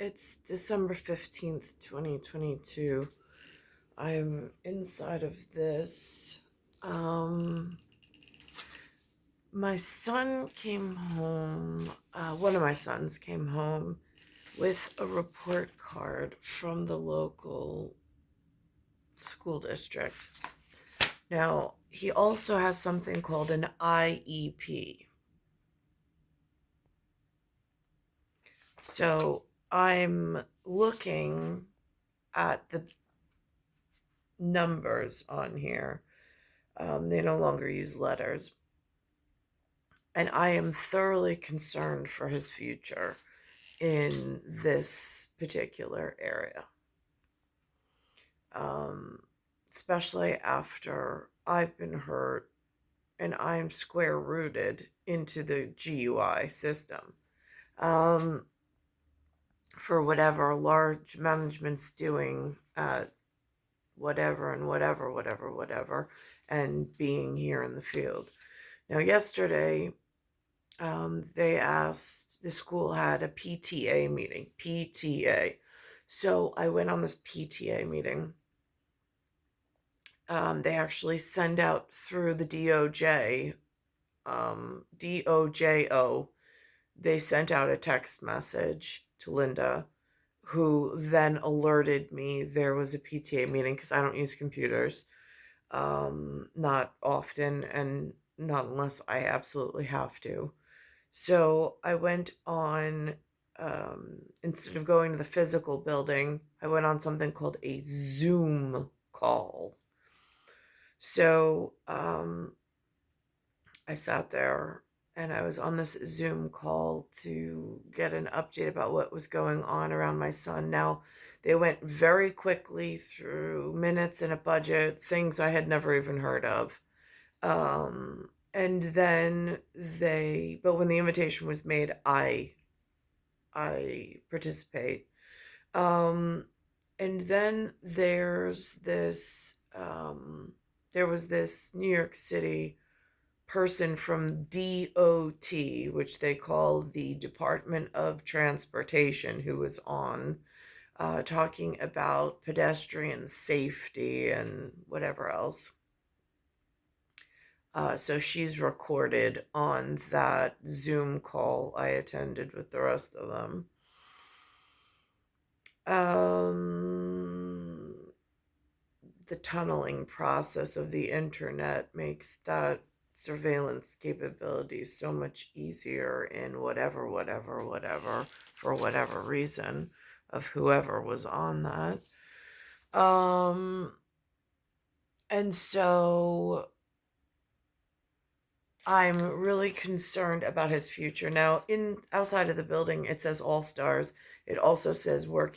It's December 15th, 2022. I'm inside of this. Um, my son came home, one of my sons came home with a report card from the local school district. Now, he also has something called an IEP. So I'm looking at the numbers on here. They no longer use letters. And I am thoroughly concerned for his future in this particular area. Um, Especially after I've been hurt and I'm square rooted into the GUI system. Um, for whatever large management's doing at whatever and whatever, and being here in the field. Now, yesterday, the school had a PTA meeting. PTA. So I went on this PTA meeting. They actually send out through the DOJ, DOJO, they sent out a text message to Linda, who then alerted me there was a PTA meeting because I don't use computers, not often and not unless I absolutely have to. So I went on, instead of going to the physical building, I went on something called a Zoom call. So I sat there and I was on this Zoom call to get an update about what was going on around my son. Now, they went very quickly through minutes and a budget, things I had never even heard of. And then but when the invitation was made, I participate. And then there was this New York City person from DOT, which they call the Department of Transportation, who was on talking about pedestrian safety and whatever else. So she's recorded on that Zoom call I attended with the rest of them. The tunneling process of the internet makes that surveillance capability so much easier in whatever, for whatever reason of whoever was on that. And so I'm really concerned about his future. Now, outside of the building, it says All Stars. It also says work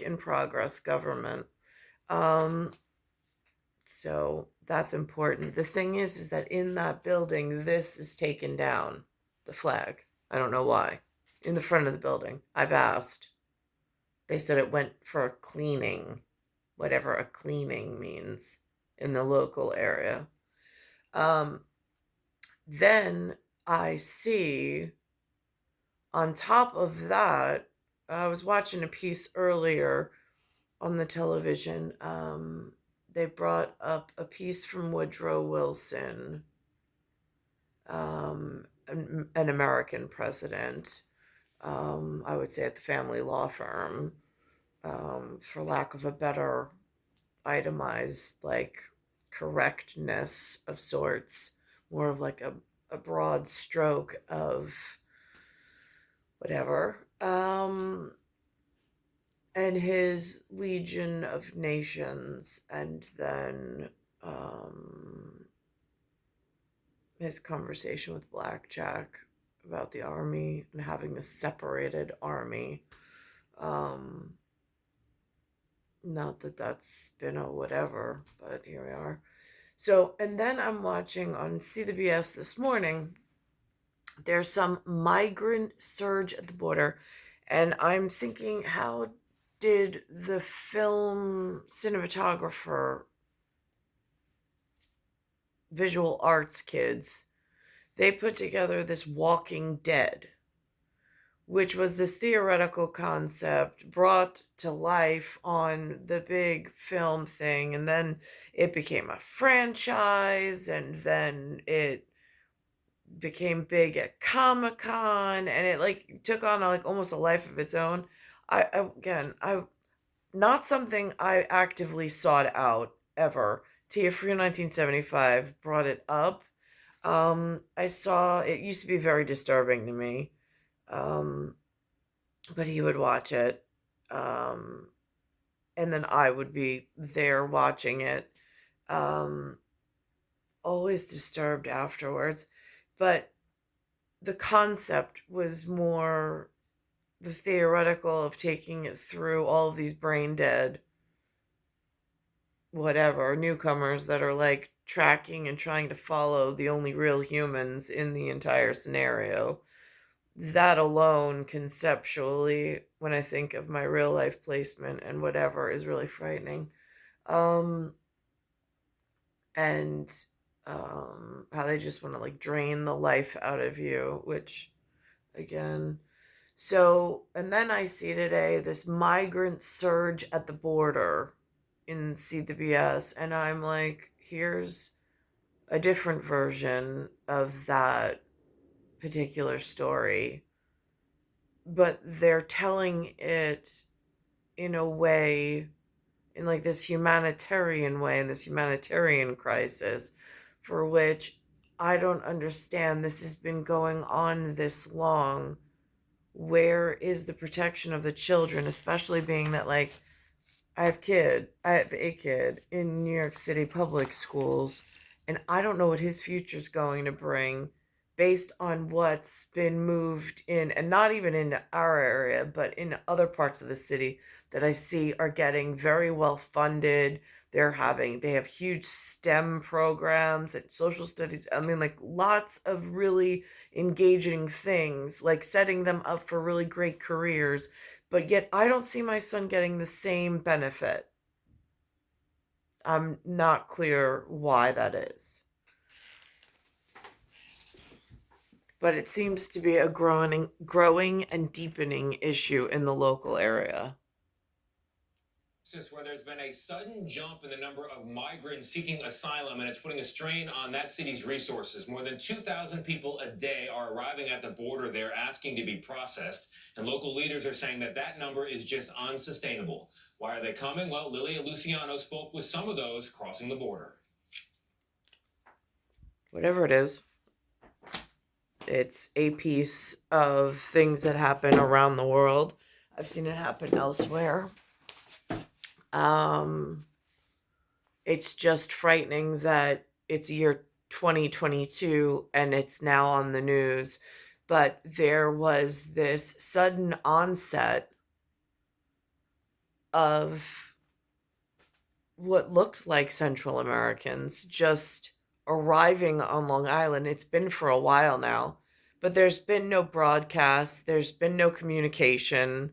in progress government. So that's important. The thing is that in that building, this is taken down, the flag. I don't know why. In the front of the building. I've asked. They said it went for a cleaning, whatever a cleaning means in the local area. Then I see on top of that, I was watching a piece earlier on the television. They brought up a piece from Woodrow Wilson, an American president, I would say at the family law firm, for lack of a better itemized, like, correctness of sorts, more of like a broad stroke of whatever. And his Legion of Nations, and then his conversation with Blackjack about the army and having the separated army. Not that that's been a whatever, but here we are. So, and then I'm watching on CBS this morning, there's some migrant surge at the border, and I'm thinking, how did the film cinematographer, visual arts kids, they put together this Walking Dead, which was this theoretical concept brought to life on the big film thing. And then it became a franchise, and then it became big at Comic-Con, and it like took on like almost a life of its own. I not something I actively sought out ever. Tia Free 1975 brought it up. I saw it used to be very disturbing to me. Um, but he would watch it. Um, and then I would be there watching it. Um, always disturbed afterwards. But the concept was more the theoretical of taking it through all of these brain dead, whatever, newcomers that are like tracking and trying to follow the only real humans in the entire scenario. That alone, conceptually, when I think of my real life placement and whatever, is really frightening. Um, and how they just want to like drain the life out of you, which again. So, and then I see today this migrant surge at the border in CWS, and I'm like, here's a different version of that particular story, but they're telling it in a way, in like this humanitarian way, in this humanitarian crisis, for which I don't understand. This has been going on this long. Where is the protection of the children, especially being that like I have a kid in New York City public schools, and I don't know what his future's going to bring based on what's been moved in, and not even in our area, but in other parts of the city that I see are getting very well funded. They have huge STEM programs and social studies. I mean, like lots of really engaging things, like setting them up for really great careers, but yet I don't see my son getting the same benefit. I'm not clear why that is. But it seems to be a growing and deepening issue in the local area. Where there's been a sudden jump in the number of migrants seeking asylum, and it's putting a strain on that city's resources. More than 2,000 people a day are arriving at the border there asking to be processed, and local leaders are saying that that number is just unsustainable. Why are they coming? Well, Lilia Luciano spoke with some of those crossing the border. Whatever it is, it's a piece of things that happen around the world. I've seen it happen elsewhere. Um, it's just frightening that it's year 2022 and it's now on the news. But there was this sudden onset of what looked like Central Americans just arriving on Long Island. It's been for a while now, but there's been no broadcast, there's been no communication,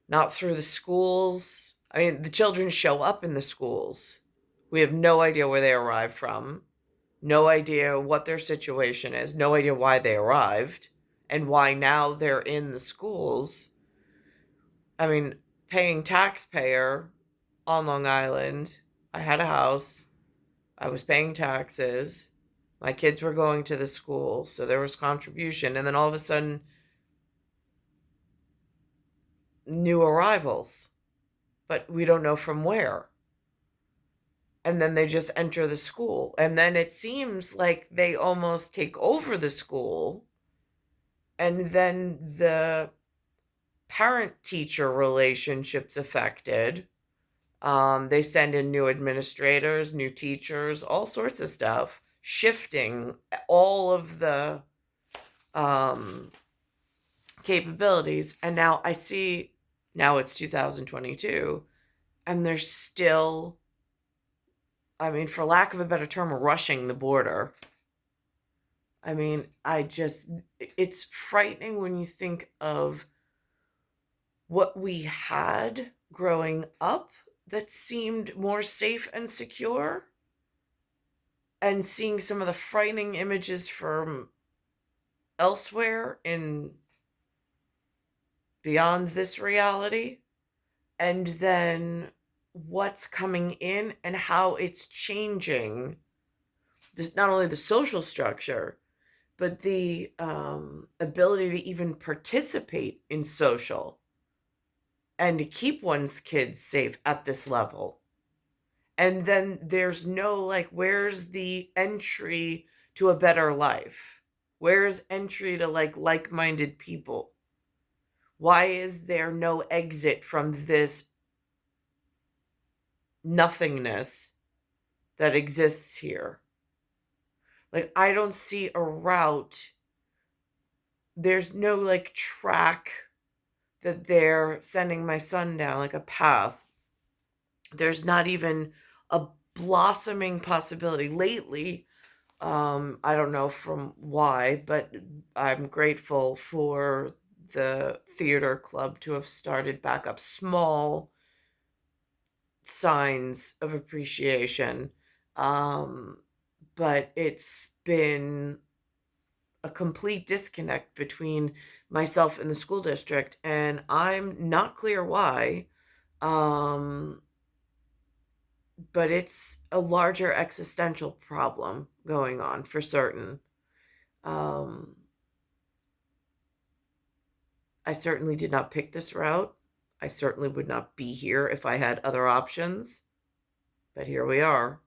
not through the schools. I mean, the children show up in the schools. We have no idea where they arrived from, no idea what their situation is, no idea why they arrived, and why now they're in the schools. I mean, paying taxpayer on Long Island, I had a house, I was paying taxes, my kids were going to the school, so there was contribution, and then all of a sudden, new arrivals, but we don't know from where. And then they just enter the school, and then it seems like they almost take over the school, and then the parent teacher relationships affected. They send in new administrators, new teachers, all sorts of stuff, shifting all of the um, capabilities. And now I see, now it's 2022, and they're still, I mean, for lack of a better term, rushing the border. I mean, it's frightening when you think of what we had growing up that seemed more safe and secure, and seeing some of the frightening images from elsewhere in beyond this reality, and then what's coming in and how it's changing this, not only the social structure, but the ability to even participate in social and to keep one's kids safe at this level. And then there's no, like, where's the entry to a better life? Where's entry to like-minded people? Why is there no exit from this nothingness that exists here? Like, I don't see a route. There's no like track that they're sending my son down, like a path. There's not even a blossoming possibility. Lately, I don't know from why, but I'm grateful for the theater club to have started back up. Small signs of appreciation. Um, but it's been a complete disconnect between myself and the school district, and I'm not clear why. Um, but it's a larger existential problem going on for certain. Um, I certainly did not pick this route. I certainly would not be here if I had other options, but here we are.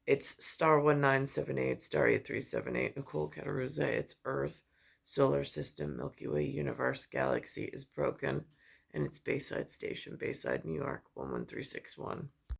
It's star 1978, star 8378, Nicole, Cattaruzza. It's Earth, solar system, Milky Way, universe, galaxy is broken, and it's Bayside Station, Bayside, New York, 11361.